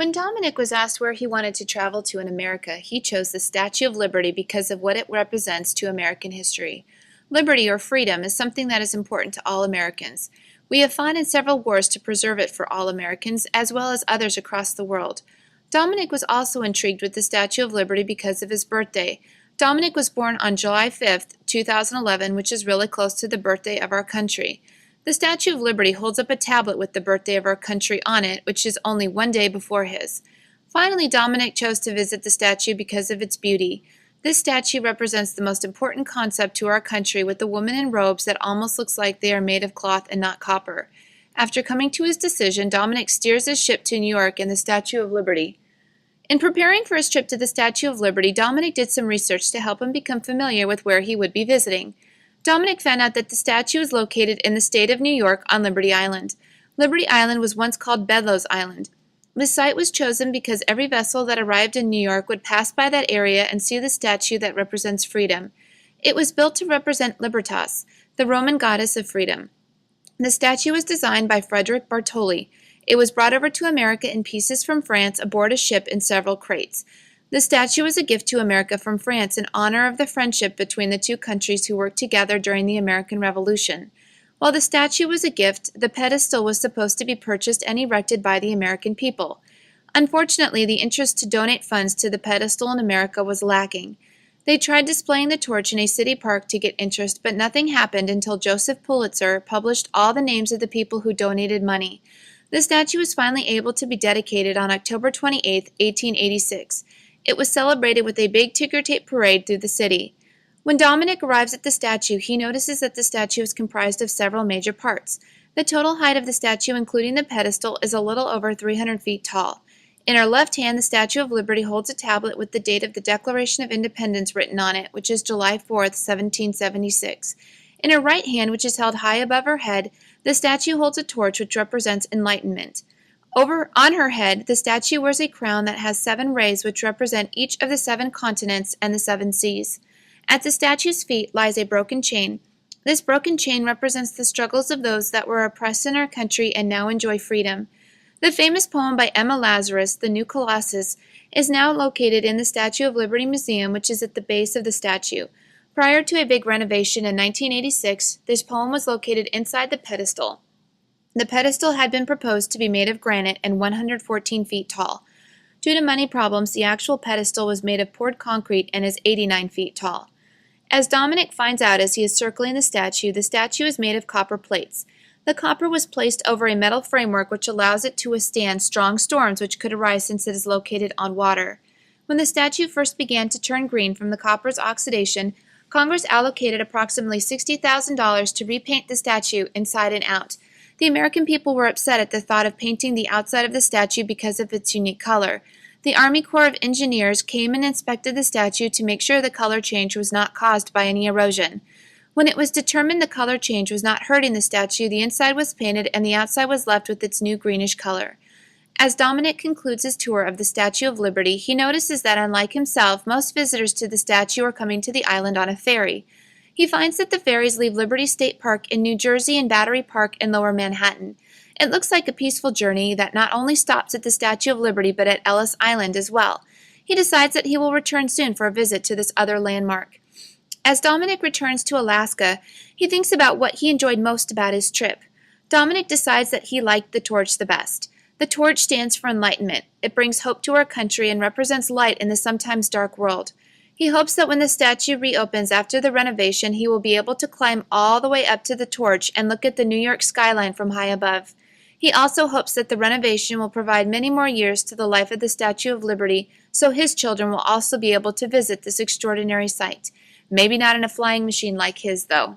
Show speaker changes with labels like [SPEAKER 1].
[SPEAKER 1] When Dominic was asked where he wanted to travel to in America, he chose the Statue of Liberty because of what it represents to American history. Liberty, or freedom, is something that is important to all Americans. We have fought in several wars to preserve it for all Americans, as well as others across the world. Dominic was also intrigued with the Statue of Liberty because of his birthday. Dominic was born on July 5th, 2011, which is really close to the birthday of our country. The Statue of Liberty holds up a tablet with the birthday of our country on it, which is only one day before his. Finally, Dominic chose to visit the statue because of its beauty. This statue represents the most important concept to our country, with a woman in robes that almost looks like they are made of cloth and not copper. After coming to his decision, Dominic steers his ship to New York in the Statue of Liberty. In preparing for his trip to the Statue of Liberty, Dominic did some research to help him become familiar with where he would be visiting. Dominic found out that the statue is located in the state of New York on Liberty Island. Liberty Island was once called Bedloe's Island. This site was chosen because every vessel that arrived in New York would pass by that area and see the statue that represents freedom. It was built to represent Libertas, the Roman goddess of freedom. The statue was designed by Frederick Bartoli. It was brought over to America in pieces from France aboard a ship in several crates. The statue was a gift to America from France in honor of the friendship between the two countries who worked together during the American Revolution. While the statue was a gift, the pedestal was supposed to be purchased and erected by the American people. Unfortunately, the interest to donate funds to the pedestal in America was lacking. They tried displaying the torch in a city park to get interest, but nothing happened until Joseph Pulitzer published all the names of the people who donated money. The statue was finally able to be dedicated on October 28, 1886. It was celebrated with a big ticker tape parade through the city. When Dominic arrives at the statue, he notices that the statue is comprised of several major parts. The total height of the statue, including the pedestal, is a little over 300 feet tall. In her left hand, the Statue of Liberty holds a tablet with the date of the Declaration of Independence written on it, which is July 4, 1776. In her right hand, which is held high above her head, the statue holds a torch which represents enlightenment. On her head, the statue wears a crown that has 7 rays which represent each of the 7 continents and the 7 seas. At the statue's feet lies a broken chain. This broken chain represents the struggles of those that were oppressed in our country and now enjoy freedom. The famous poem by Emma Lazarus, The New Colossus, is now located in the Statue of Liberty Museum, which is at the base of the statue. Prior to a big renovation in 1986, this poem was located inside the pedestal. The pedestal had been proposed to be made of granite and 114 feet tall. Due to money problems, the actual pedestal was made of poured concrete and is 89 feet tall. As Dominic finds out as he is circling the statue is made of copper plates. The copper was placed over a metal framework which allows it to withstand strong storms which could arise since it is located on water. When the statue first began to turn green from the copper's oxidation, Congress allocated approximately $60,000 to repaint the statue inside and out. The American people were upset at the thought of painting the outside of the statue because of its unique color. The Army Corps of Engineers came and inspected the statue to make sure the color change was not caused by any erosion. When it was determined the color change was not hurting the statue, the inside was painted and the outside was left with its new greenish color. As Dominic concludes his tour of the Statue of Liberty, he notices that, unlike himself, most visitors to the statue are coming to the island on a ferry. He finds that the ferries leave Liberty State Park in New Jersey and Battery Park in Lower Manhattan. It looks like a peaceful journey that not only stops at the Statue of Liberty but at Ellis Island as well. He decides that he will return soon for a visit to this other landmark. As Dominic returns to Alaska, he thinks about what he enjoyed most about his trip. Dominic decides that he liked the torch the best. The torch stands for enlightenment. It brings hope to our country and represents light in the sometimes dark world. He hopes that when the statue reopens after the renovation, he will be able to climb all the way up to the torch and look at the New York skyline from high above. He also hopes that the renovation will provide many more years to the life of the Statue of Liberty, so his children will also be able to visit this extraordinary site. Maybe not in a flying machine like his, though.